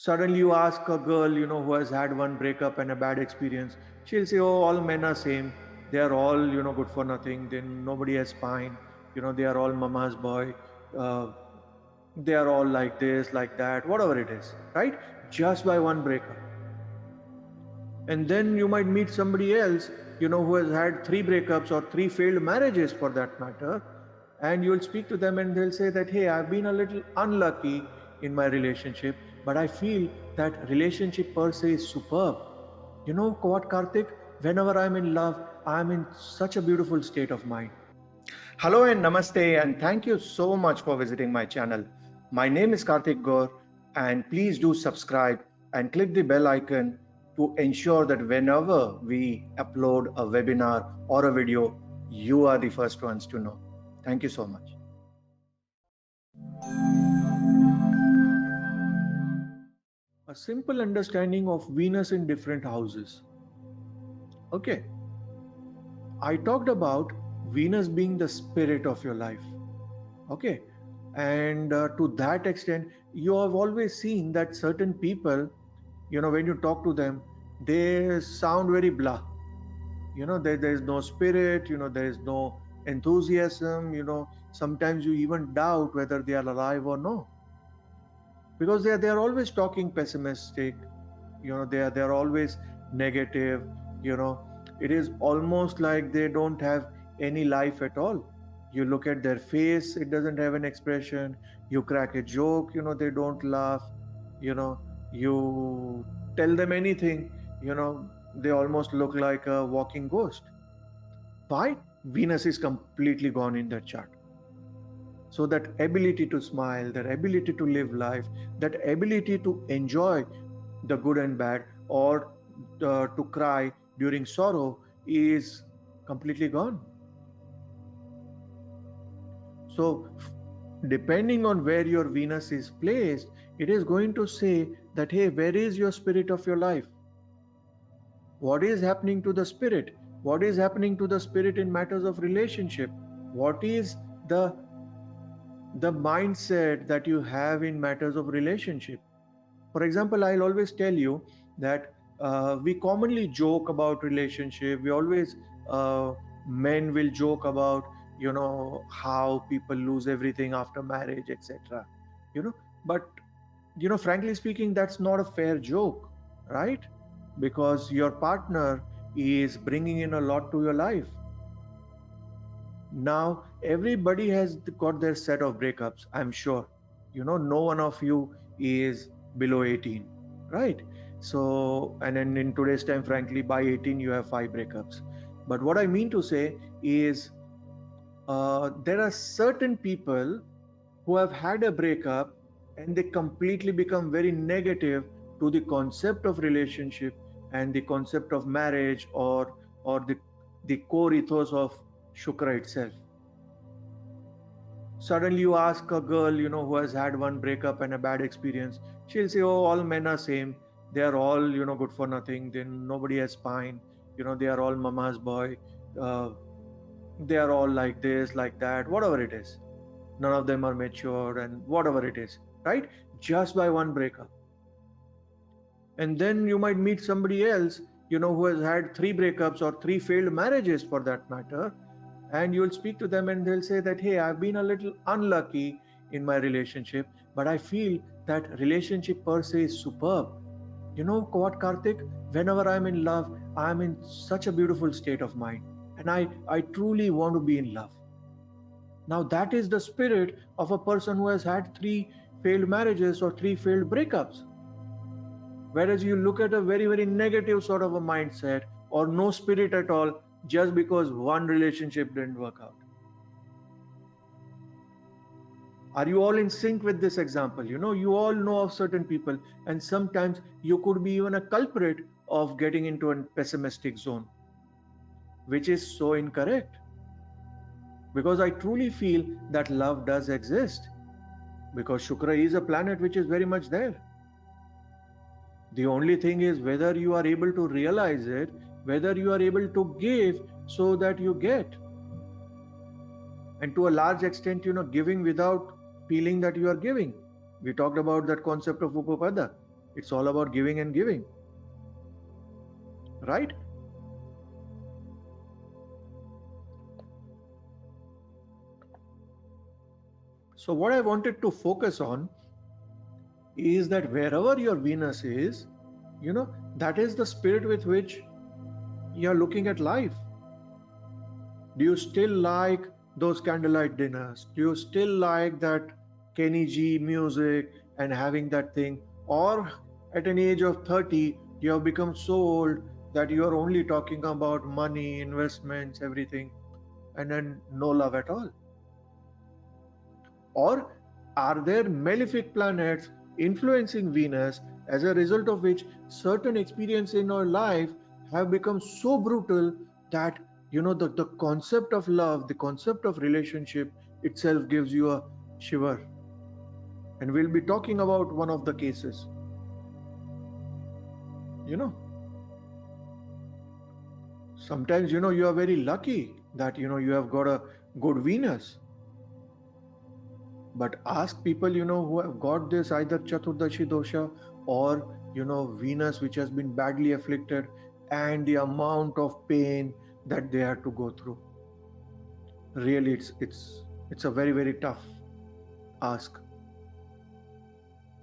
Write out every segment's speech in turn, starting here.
Suddenly you ask a girl, who has had one breakup and a bad experience, she'll say, oh, all men are same. They are all, good for nothing. Then nobody has spine. They are all mama's boy. Uh, they are all like this, like that, whatever it is, right? Just by one breakup. And then you might meet somebody else, who has had three breakups or three failed marriages for that matter. And you'll speak to them and they'll say that, hey, I've been a little unlucky in my relationship, but I feel that relationship per se is superb. You know what, Karthik? Whenever I'm in love, I'm in such a beautiful state of mind. Hello and namaste, and thank you so much for visiting my channel. My name is Karthik Gaur, and please do subscribe and click the bell icon to ensure that whenever we upload a webinar or a video, you are the first ones to know. Thank you so much. A simple understanding of Venus in different houses. Okay, I talked about Venus being the spirit of your life. Okay, and to that extent, you have always seen that certain people, when you talk to them, they sound very blah. There is no spirit, there is no enthusiasm, sometimes you even doubt whether they are alive or no, because they are always talking pessimistic, they are always negative, you know it is almost like they don't have any life at all. You look at their face, it doesn't have an expression. You crack a joke, they don't laugh. You tell them anything, they almost look like a walking ghost. Why? Venus is completely gone in that chart. So that ability to smile, that ability to live life, that ability to enjoy the good and bad, or to cry during sorrow, is completely gone. So depending on where your Venus is placed, it is going to say that, hey, where is your spirit of your life? What is happening to the spirit? What is happening to the spirit in matters of relationship? What is the mindset that you have in matters of relationship? For example, I'll always tell you that we commonly joke about relationship. We always, men will joke about, how people lose everything after marriage, etc. You know, but frankly speaking, that's not a fair joke, right? Because your partner is bringing in a lot to your life. Now, everybody has got their set of breakups, I'm sure. No one of you is below 18, right? So, and then in today's time, frankly, by 18, you have five breakups. But what I mean to say is, there are certain people who have had a breakup and they completely become very negative to the concept of relationship and the concept of marriage, or the core ethos of Shukra itself. Suddenly you ask a girl, who has had one breakup and a bad experience, she'll say, oh, all men are same. They are all, good for nothing. Then nobody has spine. They are all mama's boy. Uh, they are all like this, like that, whatever it is. None of them are mature, and whatever it is, right? Just by one breakup. And then you might meet somebody else, who has had three breakups or three failed marriages for that matter. And you'll speak to them and they'll say that, hey, I've been a little unlucky in my relationship, but I feel that relationship per se is superb. You know what, Karthik? Whenever I'm in love, I'm in such a beautiful state of mind. And I truly want to be in love. Now, that is the spirit of a person who has had three failed marriages or three failed breakups. Whereas you look at a very, very negative sort of a mindset, or no spirit at all, just because one relationship didn't work out. Are you all in sync with this example? You all know of certain people, and sometimes you could be even a culprit of getting into a pessimistic zone, which is so incorrect. Because I truly feel that love does exist, because Shukra is a planet which is very much there. The only thing is whether you are able to realize it, whether you are able to give so that you get. And to a large extent, giving without feeling that you are giving. We talked about that concept of Upapada. It's all about giving and giving, right? So what I wanted to focus on is that wherever your Venus is, that is the spirit with which you're looking at life. Do you still like those candlelight dinners? Do you still like that Kenny G music and having that thing? Or at an age of 30, you have become so old that you are only talking about money, investments, everything, and then no love at all? Or are there malefic planets influencing Venus, as a result of which certain experiences in our life have become so brutal that the concept of love, the concept of relationship itself gives you a shiver? And we'll be talking about one of the cases. Sometimes you are very lucky that you have got a good Venus. But ask people who have got this either Chaturdashi dosha or Venus which has been badly afflicted, and the amount of pain that they have to go through. Really, it's a very, very tough ask.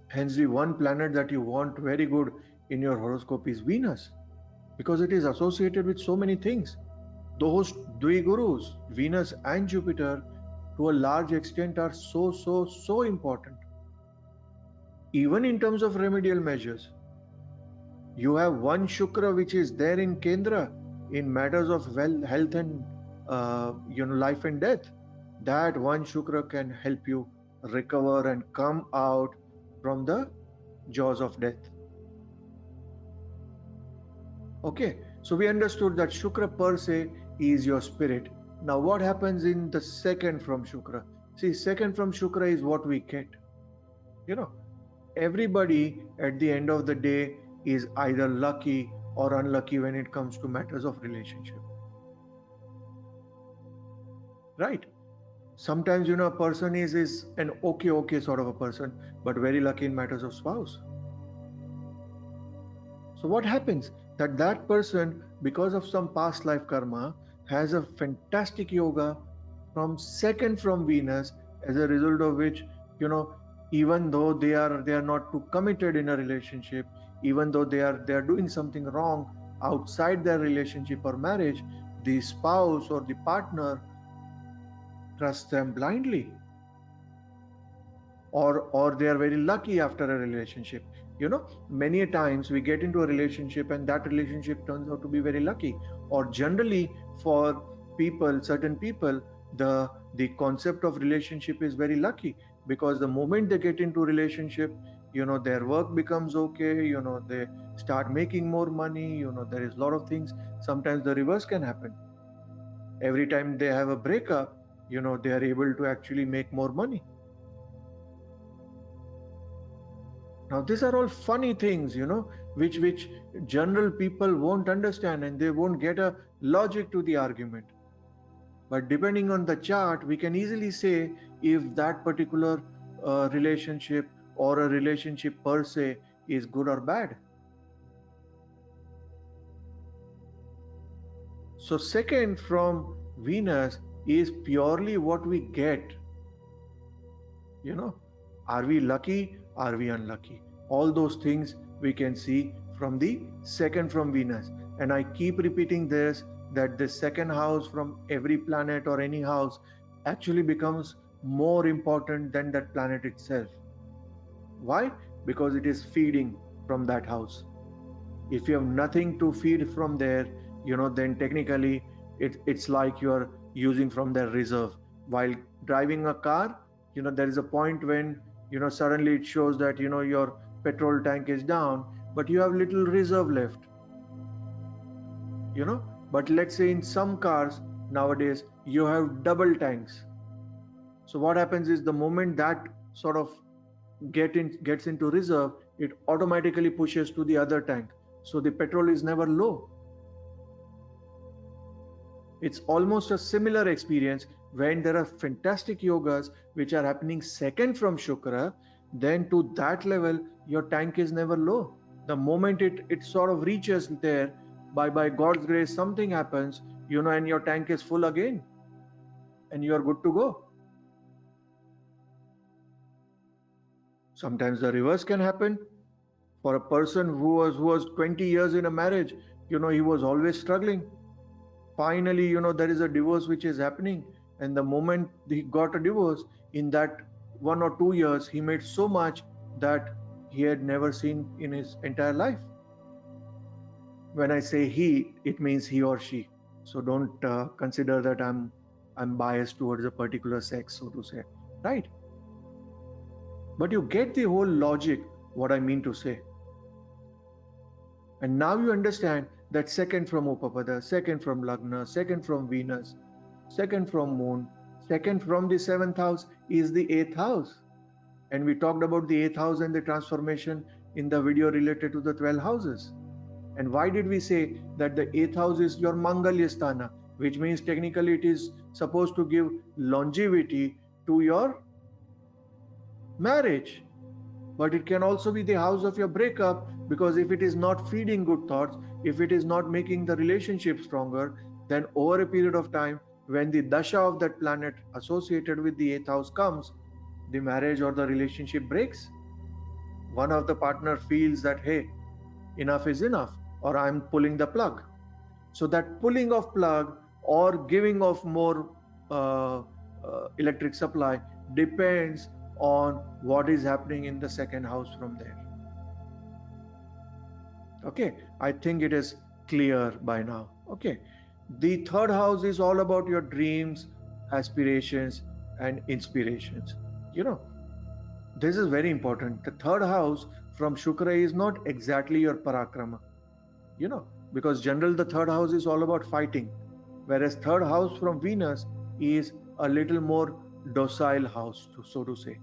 Hence, the one planet that you want very good in your horoscope is Venus, because it is associated with so many things. Those Dvigurus, Venus and Jupiter, to a large extent are so important. Even in terms of remedial measures, you have one Shukra which is there in Kendra in matters of health and life and death. That one Shukra can help you recover and come out from the jaws of death. Okay, so we understood that Shukra per se is your spirit. Now what happens in the second from Shukra? See, second from Shukra is what we get. Everybody at the end of the day is either lucky or unlucky when it comes to matters of relationship. Right? Sometimes a person is an okay sort of a person, but very lucky in matters of spouse. So what happens? That person, because of some past life karma, has a fantastic yoga from second from Venus, as a result of which, even though they are not too committed in a relationship, even though they are doing something wrong outside their relationship or marriage, the spouse or the partner trusts them blindly, or they are very lucky after a relationship. Many a times we get into a relationship and that relationship turns out to be very lucky. Or generally for certain people, the concept of relationship is very lucky, because the moment they get into relationship, their work becomes okay, they start making more money, there is a lot of things. Sometimes the reverse can happen. Every time they have a breakup, they are able to actually make more money. Now these are all funny things, which general people won't understand, and they won't get a logic to the argument. But depending on the chart, we can easily say if that particular relationship or a relationship per se is good or bad. So second from Venus is purely what we get. Are we lucky? Are we unlucky? All those things we can see from the second from Venus. And I keep repeating this, that the second house from every planet or any house actually becomes more important than that planet itself. Why? Because it is feeding from that house. If you have nothing to feed from there, then technically it's like you're using from their reserve. While driving a car, there is a point when suddenly it shows that your petrol tank is down, but you have little reserve left. But let's say in some cars nowadays you have double tanks. So what happens is the moment that sort of gets into reserve, it automatically pushes to the other tank. So the petrol is never low. It's almost a similar experience when there are fantastic yogas which are happening second from Shukra. Then to that level, your tank is never low. The moment it sort of reaches there, by God's grace, something happens, and your tank is full again, and you are good to go. Sometimes the reverse can happen. For a person who was 20 years in a marriage, he was always struggling. Finally, there is a divorce which is happening, and the moment he got a divorce, in that 1 or 2 years, he made so much that he had never seen in his entire life. When I say he, it means he or she. So don't consider that I'm biased towards a particular sex, so to say, right? But you get the whole logic, what I mean to say. And now you understand that second from Upapada, second from Lagna, second from Venus, second from Moon, second from the seventh house is the eighth house. And we talked about the eighth house and the transformation in the video related to the 12 houses. And why did we say that the eighth house is your Mangalya Sthana, which means technically it is supposed to give longevity to your marriage? But it can also be the house of your breakup, because if it is not feeding good thoughts, if it is not making the relationship stronger, then over a period of time, when the dasha of that planet associated with the eighth house comes, the marriage or the relationship breaks. One of the partner feels that, hey, enough is enough, or I'm pulling the plug. So that pulling of plug or giving of more electric supply depends on what is happening in the second house from there. Okay, I think it is clear by now. Okay, the third house is all about your dreams, aspirations, and inspirations. This is very important. The third house from Shukra is not exactly your parakrama, because general the third house is all about fighting, whereas third house from Venus is a little more docile house, so to say.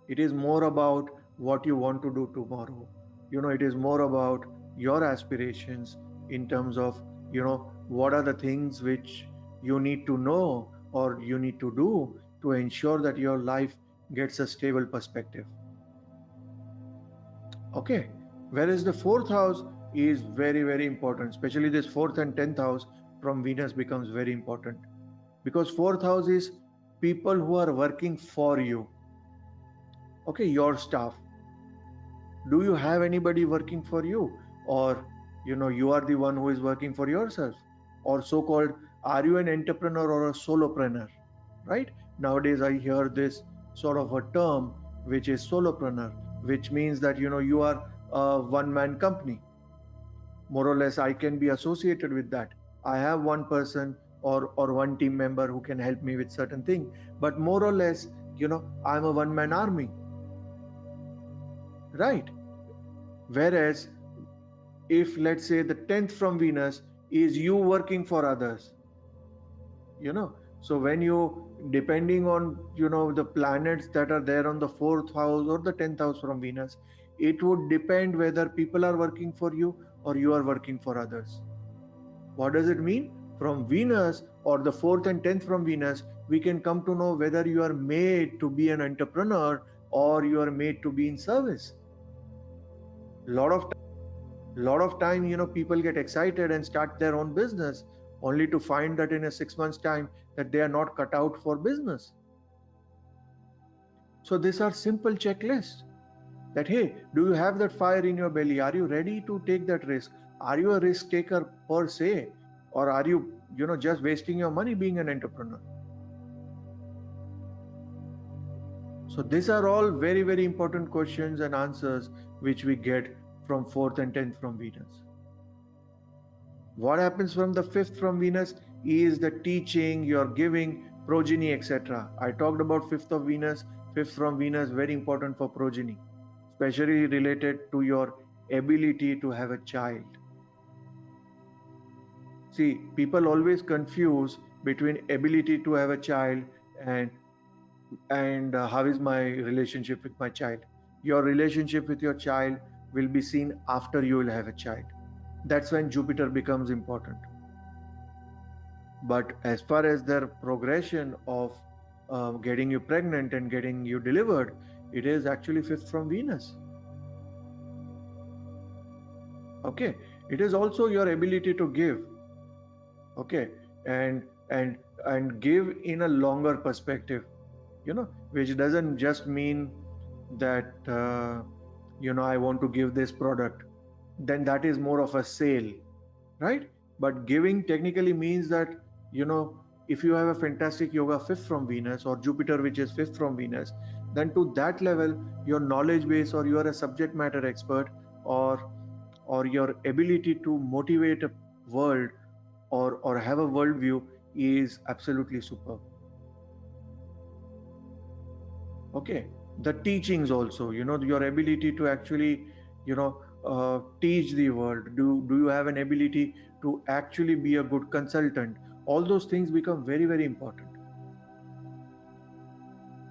It is more about what you want to do tomorrow. It is more about your aspirations in terms of, what are the things which you need to know or you need to do to ensure that your life gets a stable perspective. Okay, whereas the fourth house is very, very important, especially this fourth and 10th house from Venus becomes very important, because fourth house is people who are working for you. Okay, your staff. Do you have anybody working for you, or you are the one who is working for yourself, or so-called, are you an entrepreneur or a solopreneur? Right, nowadays I hear this sort of a term, which is solopreneur, which means that you are a one-man company. More or less I can be associated with that. I have one person or one team member who can help me with certain thing, but more or less I'm a one-man army, right? Whereas if, let's say, the 10th from Venus is you working for others, so when you, depending on the planets that are there on the fourth house or the 10th house from Venus, it would depend whether people are working for you or you are working for others. What does it mean? From Venus, or the fourth and 10th from Venus, we can come to know whether you are made to be an entrepreneur or you are made to be in service. Lot of time, people get excited and start their own business, only to find that in a 6 months time that they are not cut out for business. So these are simple checklists, that, hey, do you have that fire in your belly? Are you ready to take that risk? Are you a risk taker per se, or are you just wasting your money being an entrepreneur? So these are all very, very important questions and answers which we get from 4th and 10th from Venus. What happens from the 5th from Venus is the teaching, your giving, progeny, etc. I talked about 5th of Venus, 5th from Venus, very important for progeny, especially related to your ability to have a child. See, people always confuse between ability to have a child and how is my relationship with my child. Your relationship with your child will be seen after you will have a child. That's when Jupiter becomes important. But as far as their progression of getting you pregnant and getting you delivered, It is actually fifth from Venus. Okay, it is also your ability to give. Okay, and and and give in a longer perspective, which doesn't just mean that I want to give this product. Then that is more of a sale, right? But giving technically means that, you know if you have a fantastic yoga fifth from Venus, or Jupiter which is fifth from Venus, then to that level your knowledge base, or you are a subject matter expert, or your ability to motivate a world, or have a worldview, is absolutely superb. Okay, the teachings also, your ability to actually, teach the world. Do you have an ability to actually be a good consultant? All those things become very, very important.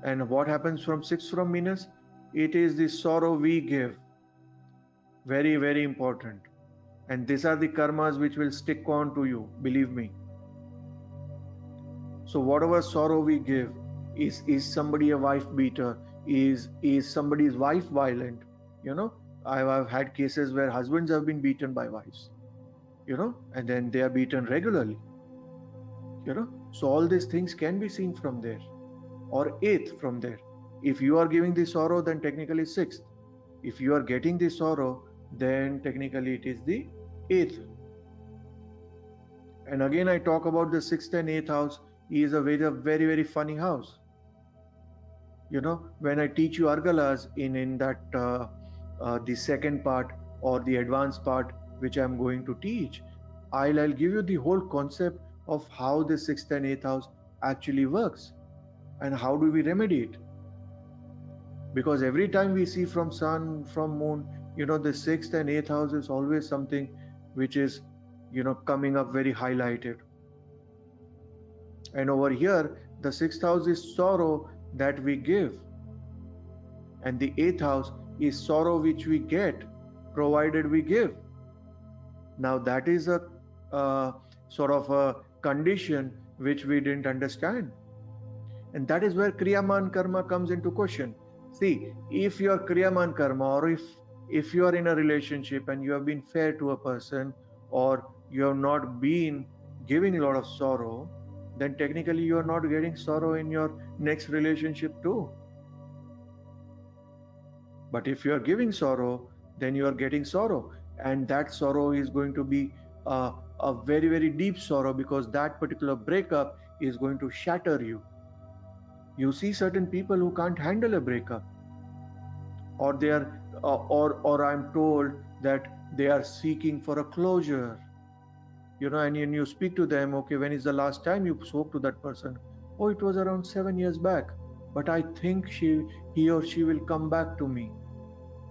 And what happens from six from Venus? It is the sorrow we give. Very, very important. And these are the karmas which will stick on to you, believe me. So whatever sorrow we give, is somebody a wife beater? Is somebody's wife violent? I've had cases where husbands have been beaten by wives, and then they are beaten regularly. So all these things can be seen from there, or eighth from there. If you are giving the sorrow, then technically sixth. If you are getting the sorrow, then technically it is the eighth. And again, I talk about the sixth and eighth house is a very, very, very funny house. When I teach you Argalas in that the second part, or the advanced part, which I'm going to teach, I'll give you the whole concept of how the sixth and eighth house actually works, and how do we remedy it. Because every time we see from sun, from moon, the sixth and eighth house is always something which is, coming up very highlighted. And over here, the sixth house is sorrow that we give, and the eighth house is sorrow which we get, provided we give. Now that is a sort of a condition which we didn't understand, and that is where Kriyaman karma comes into question. See, if your Kriyaman karma, or if you are in a relationship and you have been fair to a person, or you have not been giving a lot of sorrow, then technically you are not getting sorrow in your next relationship too. But if you are giving sorrow, then you are getting sorrow, and that sorrow is going to be a very, very deep sorrow, because that particular breakup is going to shatter you. You see certain people who can't handle a breakup, or they are or I'm told that they are seeking for a closure, and you speak to them. Okay, when is the last time you spoke to that person? Oh, it was around 7 years back, but I think he or she will come back to me.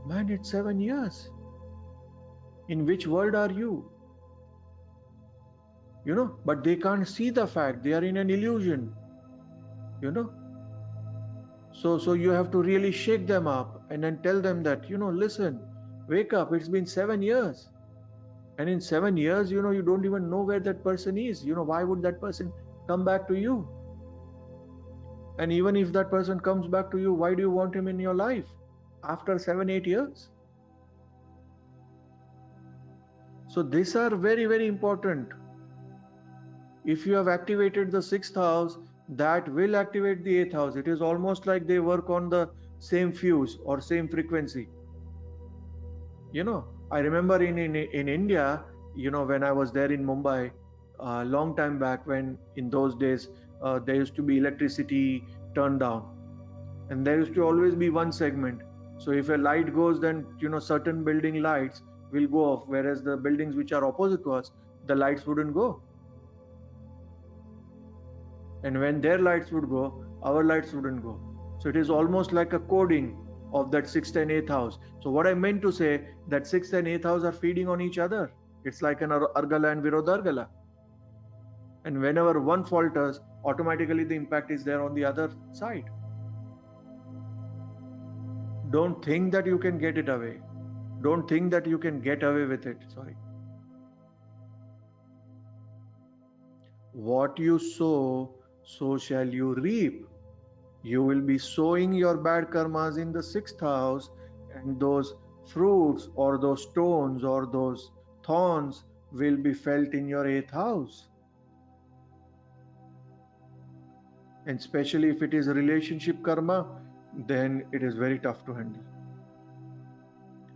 Man, it's 7 years. In which world are you? But they can't see the fact. They are in an illusion. So you have to really shake them up and then tell them that, listen, wake up. It's been 7 years. And in 7 years, you don't even know where that person is. Why would that person come back to you? And even if that person comes back to you, why do you want him in your life after 7, 8 years? So these are very, very important. If you have activated the sixth house, that will activate the eighth house. It is almost like they work on the same fuse or same frequency. I remember in India, when I was there in Mumbai, a long time back, when in those days there used to be electricity turned down, and there used to always be one segment. So if a light goes, then certain building lights will go off, whereas the buildings which are opposite to us, the lights wouldn't go. And when their lights would go, our lights wouldn't go. So it is almost like a coding of that sixth and eighth house. So what I meant to say, that sixth and eighth house are feeding on each other. It's like an Argala and Virodhargala. And whenever one falters, automatically the impact is there on the other side. Don't think that you can get it away. Don't think that you can get away with it. Sorry. What you sow, so shall you reap. You will be sowing your bad karmas in the sixth house, and those fruits or those stones or those thorns will be felt in your eighth house. And especially if it is a relationship karma, then it is very tough to handle.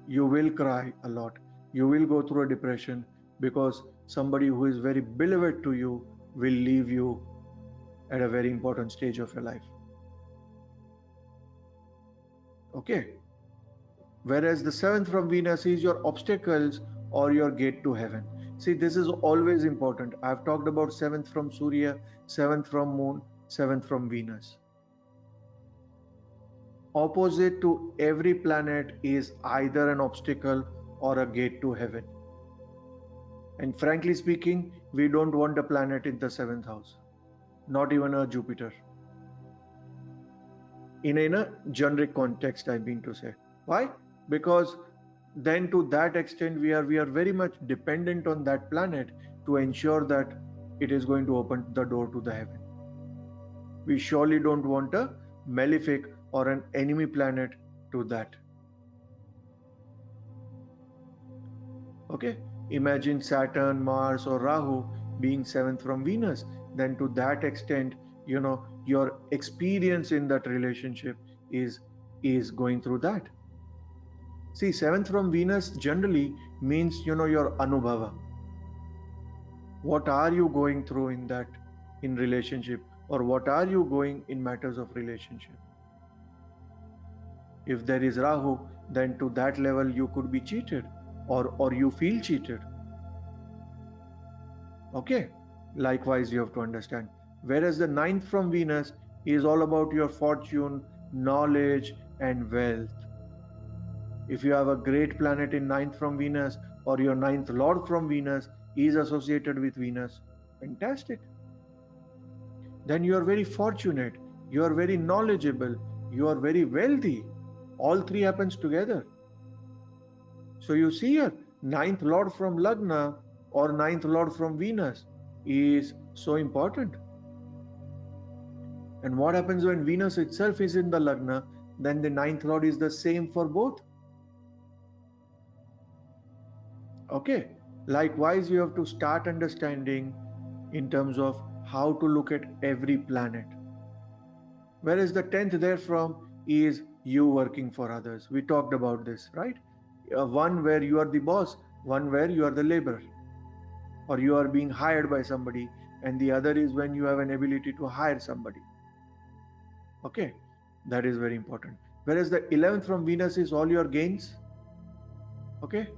You will cry a lot. You will go through a depression because somebody who is very beloved to you will leave you at a very important stage of your life. Okay. Whereas the seventh from Venus is your obstacles or your gate to heaven. See, this is always important. I've talked about seventh from Surya, seventh from Moon, seventh from Venus. Opposite to every planet is either an obstacle or a gate to heaven. And frankly speaking, we don't want a planet in the seventh house, not even a Jupiter. In a generic context, I mean to say. Why? Because then to that extent we are very much dependent on that planet to ensure that it is going to open the door to the heaven. We surely don't want a malefic or an enemy planet to that. Okay, imagine Saturn, Mars or Rahu being seventh from Venus. Then to that extent, your experience in that relationship is going through that. See, seventh from Venus generally means your anubhava. What are you going through in relationship, or what are you going in matters of relationship? If there is Rahu, then to that level you could be cheated, or you feel cheated. Okay, likewise you have to understand. Whereas the ninth from Venus is all about your fortune, knowledge and wealth. If you have a great planet in ninth from Venus, or your ninth lord from Venus is associated with Venus, fantastic. Then you are very fortunate, you are very knowledgeable, you are very wealthy. All three happens together. So you see here, ninth lord from Lagna or ninth lord from Venus is so important. And what happens when Venus itself is in the Lagna? Then the ninth lord is the same for both. Okay, likewise you have to start understanding in terms of how to look at every planet. Whereas the 10th therefrom is you working for others. We talked about this, right? One where you are the boss, one where you are the laborer, or you are being hired by somebody, and the other is when you have an ability to hire somebody. Okay, that is very important. Whereas the 11th from Venus is all your gains. Okay,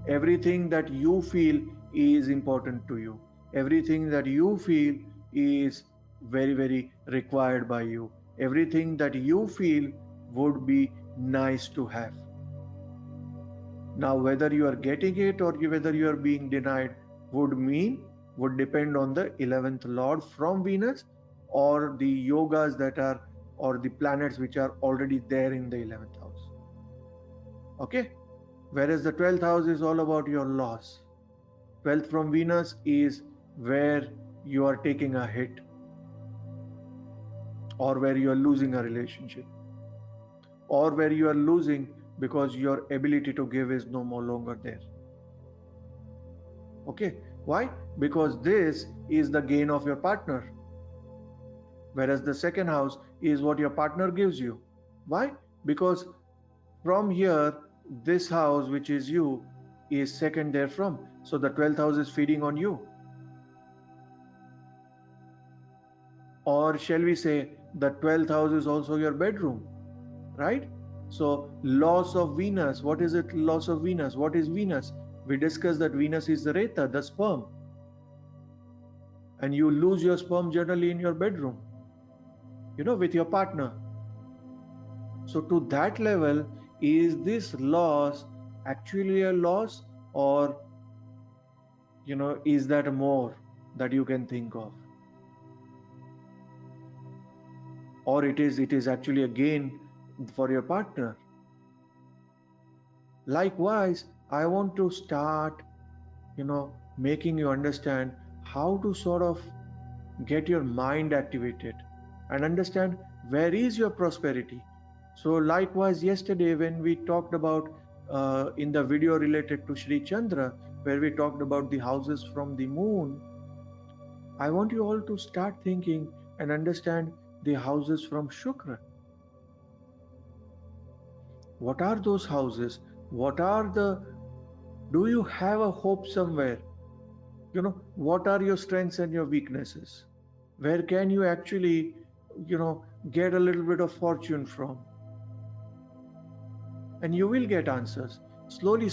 everything that you feel is important to you, everything that you feel is very, very required by you, everything that you feel would be nice to have. Now, whether you are getting it or whether you are being denied would depend on the 11th lord from Venus, or the yogas that are, or the planets which are already there in the 11th house. Okay, whereas the 12th house is all about your loss. 12th from Venus is where you are taking a hit, or where you are losing a relationship, or where you are losing because your ability to give is no more longer there. Okay, why? Because this is the gain of your partner, whereas the second house is what your partner gives you. Why? Because from here, this house, which is you, is second therefrom. So the 12th house is feeding on you. Or shall we say, the 12th house is also your bedroom, right? So loss of Venus, what is it? Loss of Venus. What is Venus? We discussed that Venus is the Reta, the sperm. And you lose your sperm generally in your bedroom, with your partner. So to that level, is this loss actually a loss, or is that more that you can think of? Or it is actually a gain for your partner. Likewise, I want to start making you understand how to sort of get your mind activated, and understand where is your prosperity. So likewise, yesterday when we talked about in the video related to Sri Chandra, where we talked about the houses from the moon, I want you all to start thinking and understand the houses from Shukra. What are those houses? What are the, do you have a hope somewhere? What are your strengths and your weaknesses? Where can you actually, get a little bit of fortune from? And you will get answers slowly.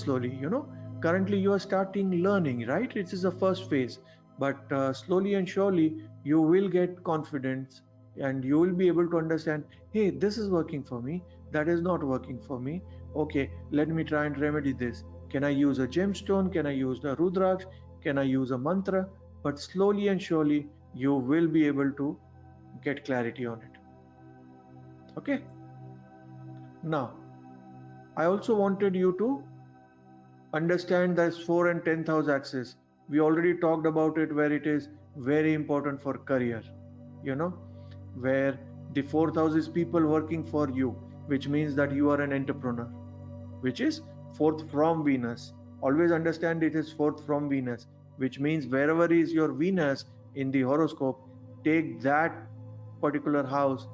Currently you are starting learning, right? It is the first phase, but slowly and surely you will get confidence, and you will be able to understand, hey, this is working for me, that is not working for me. Okay, let me try and remedy this. Can I use a gemstone? Can I use the rudraksh? Can I use a mantra? But slowly and surely you will be able to get clarity on it. Okay, now I also wanted you to understand this 4 and 10th house axis. We already talked about it, where it is very important for career, where the 4th house is people working for you, which means that you are an entrepreneur, which is 4th from Venus. Always understand it is 4th from Venus, which means wherever is your Venus in the horoscope, take that particular house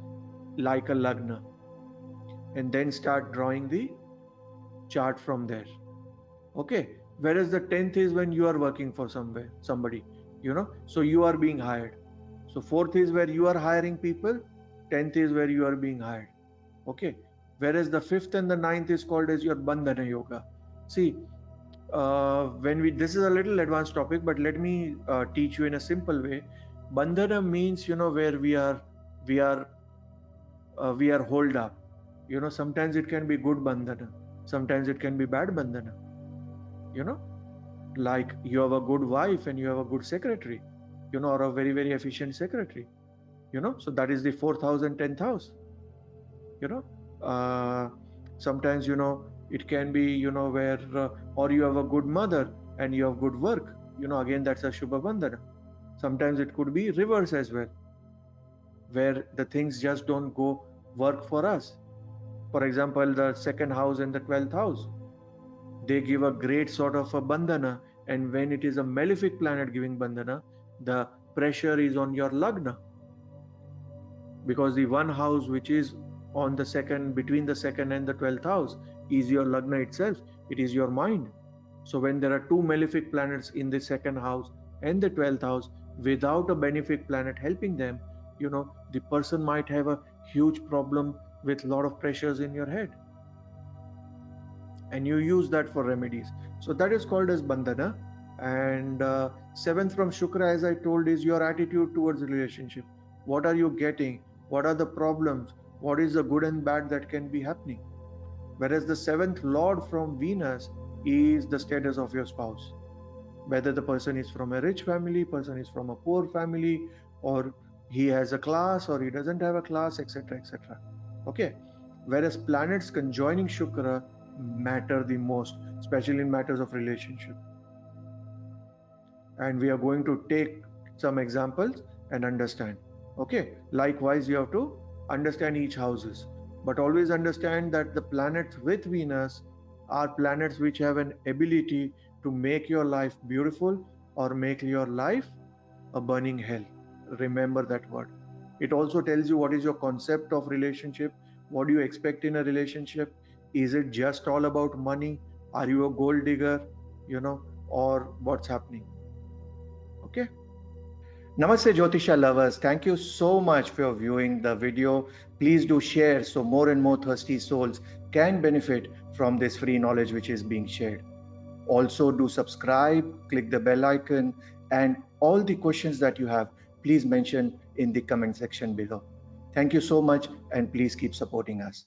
like a lagna and then start drawing the chart from there. Okay, whereas the 10th is when you are working for somebody, so you are being hired. So 4th is where you are hiring people, 10th is where you are being hired. Okay, whereas the 5th and the 9th is called as your bandhana yoga. See, this is a little advanced topic, but let me teach you in a simple way. Bandhana means, where we are holed up. Sometimes it can be good bandhana, sometimes it can be bad bandhana. Like you have a good wife and you have a good secretary, or a very, very efficient secretary, so that is the 4th house and 10th house. Sometimes, it can be, where, or you have a good mother and you have good work, again, that's a Shubha Bandhana. Sometimes it could be reverse as well, where the things just don't go work for us. For example, the 2nd house and the 12th house, they give a great sort of a bandhana, and when it is a malefic planet giving bandhana, the pressure is on your lagna, because the one house which is on the second, between the 2nd and the 12th house, is your lagna itself. It is your mind. So when there are two malefic planets in the 2nd house and the 12th house, without a benefic planet helping them, the person might have a huge problem with a lot of pressures in your head, and you use that for remedies. So that is called as bandhana. And 7th from Shukra, as I told, is your attitude towards relationship. What are you getting? What are the problems? What is the good and bad that can be happening? Whereas the 7th lord from Venus is the status of your spouse, whether the person is from a rich family, person is from a poor family, or he has a class or he doesn't have a class, etc., etc. Okay, whereas planets conjoining Shukra matter the most, especially in matters of relationship. And we are going to take some examples and understand. Okay, likewise, you have to understand each houses, but always understand that the planets with Venus are planets which have an ability to make your life beautiful or make your life a burning hell. Remember that word. It also tells you what is your concept of relationship. What do you expect in a relationship? Is it just all about money? Are you a gold digger, or what's happening? Okay. Namaste Jyotisha lovers. Thank you so much for viewing the video. Please do share so more and more thirsty souls can benefit from this free knowledge which is being shared. Also do subscribe, click the bell icon, and all the questions that you have, please mention in the comment section below. Thank you so much, and please keep supporting us.